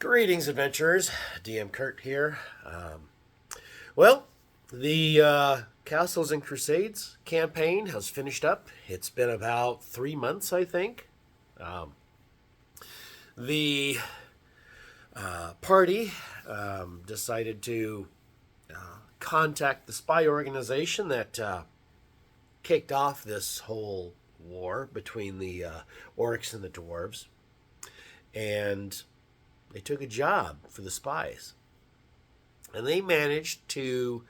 Greetings, adventurers. DM Kurt here. Well, the Castles and Crusades campaign has finished up. It's been about 3 months, I think. Um, the party decided to contact the spy organization that kicked off this whole war between the orcs and the dwarves. And they took a job for the spies. And they managed to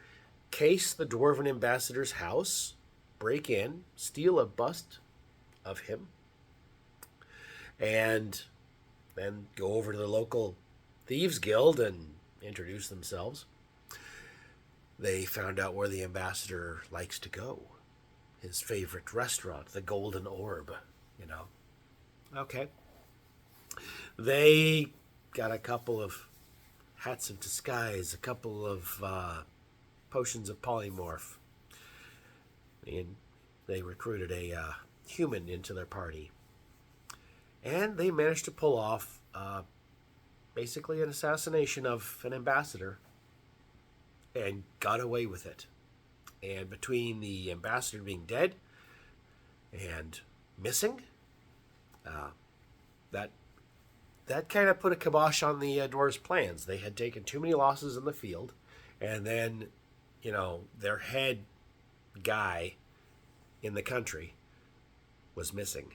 case the dwarven ambassador's house, break in, steal a bust of him, and then go over to the local thieves guild and introduce themselves. They found out where the ambassador likes to go. His favorite restaurant, the Golden Orb, you know. Okay. They got a couple of hats of disguise, a couple of potions of polymorph, and they recruited a human into their party. And they managed to pull off basically an assassination of an ambassador and got away with it. And between the ambassador being dead and missing, that kind of put a kibosh on the dwarves' plans. They had taken too many losses in the field, and then, their head guy in the country was missing.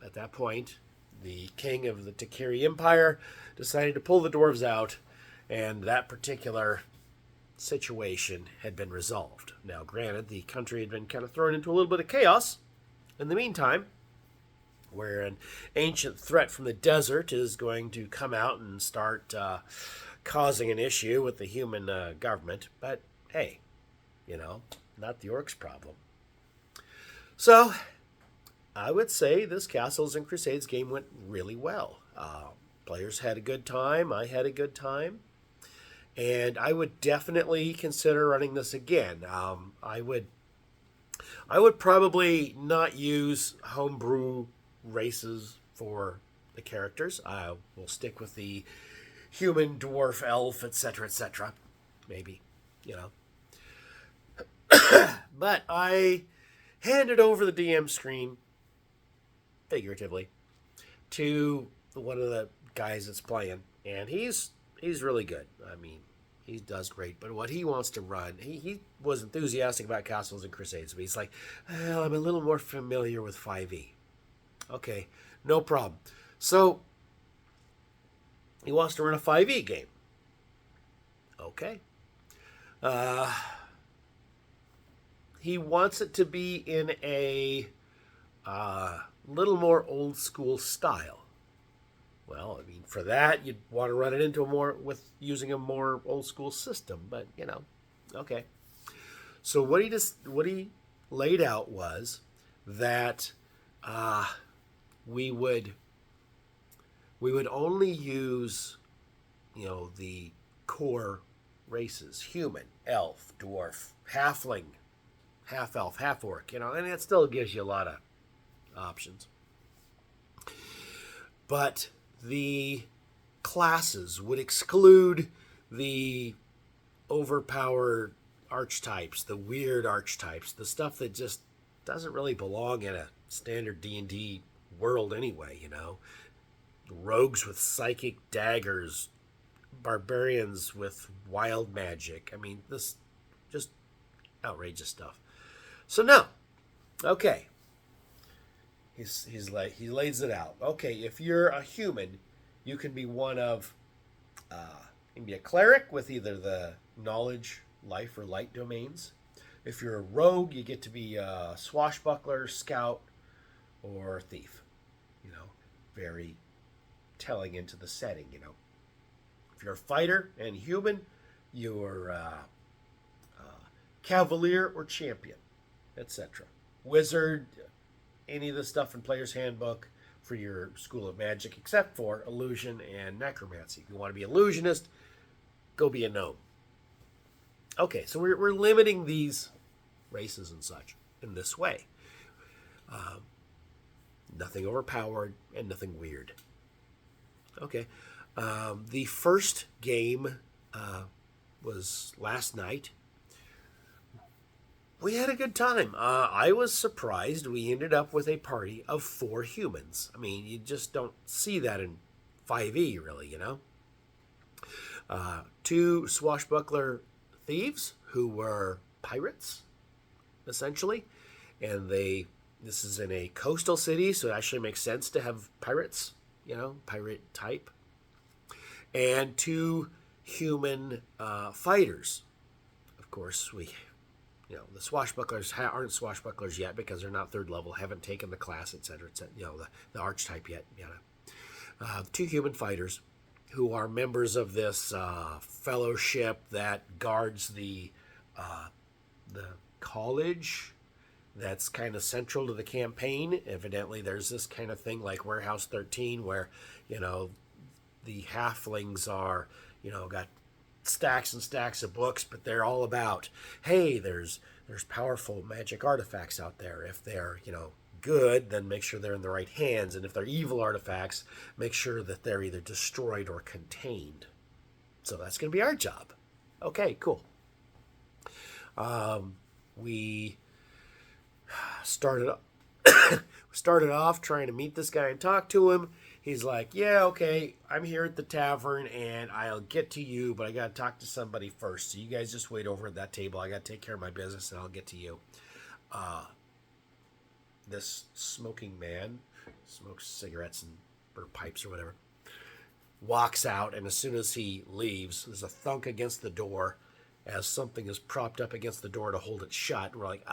At that point, the king of the Takiri Empire decided to pull the dwarves out, and that particular situation had been resolved. Now, granted, the country had been kind of thrown into a little bit of chaos in the meantime, where an ancient threat from the desert is going to come out and start causing an issue with the human government. But hey, not the orcs' problem. So, I would say this Castles and Crusades game went really well. Players had a good time. I had a good time. And I would definitely consider running this again. I would probably not use homebrew races for the characters. I will stick with the human, dwarf, elf, etc., maybe, But I handed over the DM screen, figuratively, to one of the guys that's playing, and he's really good. I mean, he does great, but what he wants to run, he was enthusiastic about Castles and Crusades, but he's like, well, I'm a little more familiar with 5e. Okay, no problem. So, he wants to run a 5e game. Okay. He wants it to be in a little more old school style. Well, I mean, for that, you'd want to run it into using a more old school system, but, okay. So what he laid out was that we would only use, the core races: human, elf, dwarf, halfling, half elf, half orc, and it still gives you a lot of options. But the classes would exclude the overpowered archetypes, the weird archetypes, the stuff that just doesn't really belong in a standard D&D world anyway, Rogues with psychic daggers, barbarians with wild magic. I mean, this just outrageous stuff. So no. Okay. He lays it out. Okay, if you're a human, you can be one of you can be a cleric with either the knowledge, life, or light domains. If you're a rogue, you get to be a swashbuckler, scout, or thief. Very telling into the setting, If you're a fighter and human, you're cavalier or champion, etc. Wizard, any of the stuff in Player's Handbook for your School of Magic, except for illusion and necromancy. If you want to be illusionist, go be a gnome. Okay, so we're limiting these races and such in this way. Nothing overpowered and nothing weird. Okay. The first game was last night. We had a good time. I was surprised. We ended up with a party of 4 humans. I mean, you just don't see that in 5e, really, you know? 2 swashbuckler thieves who were pirates, essentially. And this is in a coastal city, so it actually makes sense to have pirates, you know, pirate type. And 2 human fighters. Of course, the swashbucklers aren't swashbucklers yet because they're not 3rd level, haven't taken the class, etc., etc. The archetype yet. 2 human fighters who are members of this fellowship that guards the college that's kind of central to the campaign. Evidently, there's this kind of thing like Warehouse 13 where, the halflings are, got stacks and stacks of books, but they're all about, hey, there's powerful magic artifacts out there. If they're, good, then make sure they're in the right hands. And if they're evil artifacts, make sure that they're either destroyed or contained. So that's going to be our job. Okay, cool. We started off trying to meet this guy and talk to him. He's like, yeah, okay, I'm here at the tavern and I'll get to you, but I got to talk to somebody first. So you guys just wait over at that table. I got to take care of my business and I'll get to you. This smoking man, smokes cigarettes or pipes or whatever, walks out, and as soon as he leaves, there's a thunk against the door as something is propped up against the door to hold it shut. And we're like,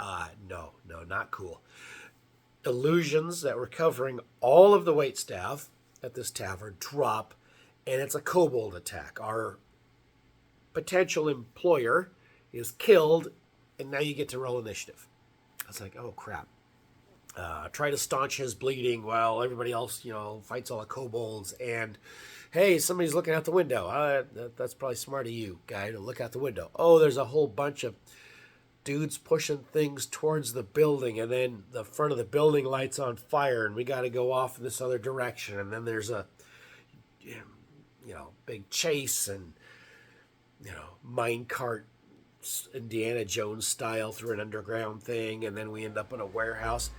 no, not cool. Illusions that were covering all of the waitstaff at this tavern drop, and it's a kobold attack. Our potential employer is killed, and now you get to roll initiative. I was like, oh, crap. Try to staunch his bleeding while everybody else, fights all the kobolds. And, hey, somebody's looking out the window. That's probably smart of you, guy, to look out the window. Oh, there's a whole bunch of dudes pushing things towards the building, and then the front of the building lights on fire, and we got to go off in this other direction. And then there's a, big chase and, minecart Indiana Jones style through an underground thing, and then we end up in a warehouse.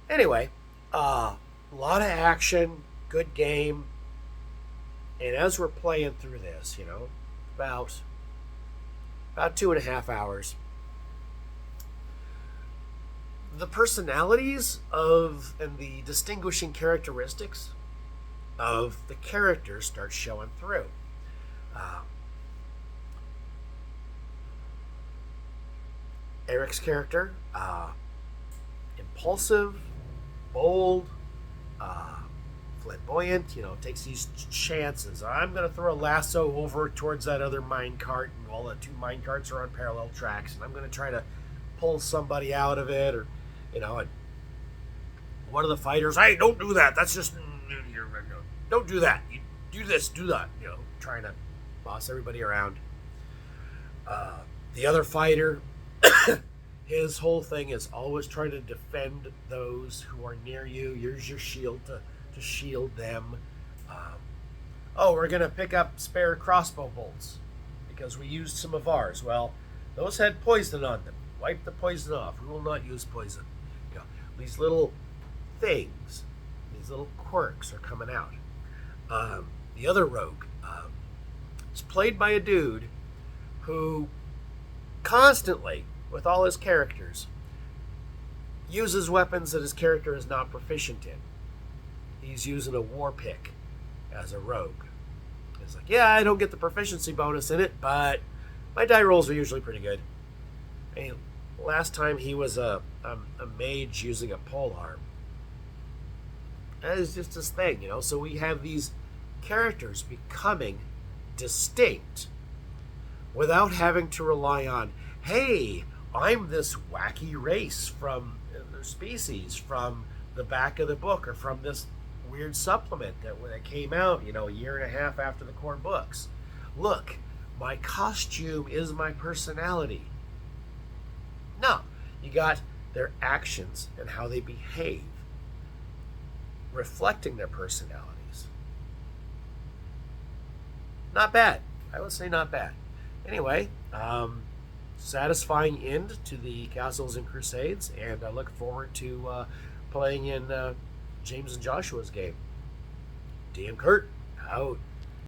Anyway, a lot of action, good game. And as we're playing through this, about 2.5 hours, the personalities and the distinguishing characteristics of the characters start showing through. Eric's character, impulsive, bold, flamboyant, takes these chances. I'm going to throw a lasso over towards that other minecart, and all the 2 minecarts are on parallel tracks, and I'm going to try to pull somebody out of it, or, and one of the fighters, hey, don't do that. That's just, don't do that. You do this, do that, trying to boss everybody around. The other fighter, his whole thing is always trying to defend those who are near you. Use your shield to shield them. We're going to pick up spare crossbow bolts because we used some of ours. Well, those had poison on them. Wipe the poison off. We will not use poison. These little things, these little quirks are coming out. The other rogue is played by a dude who constantly, with all his characters, uses weapons that his character is not proficient in. He's using a war pick as a rogue. It's like, yeah, I don't get the proficiency bonus in it, but my die rolls are usually pretty good. And last time he was a mage using a polearm. That is just his thing, So we have these characters becoming distinct without having to rely on, hey, I'm this wacky race from their species from the back of the book or from this weird supplement that came out, a year and a half after the core books. Look, my costume is my personality. No, you got their actions and how they behave reflecting their personalities. not bad. I would say not bad. Anyway, satisfying end to the Castles and Crusades, and I look forward to playing in James and Joshua's game. D and Kurt, out.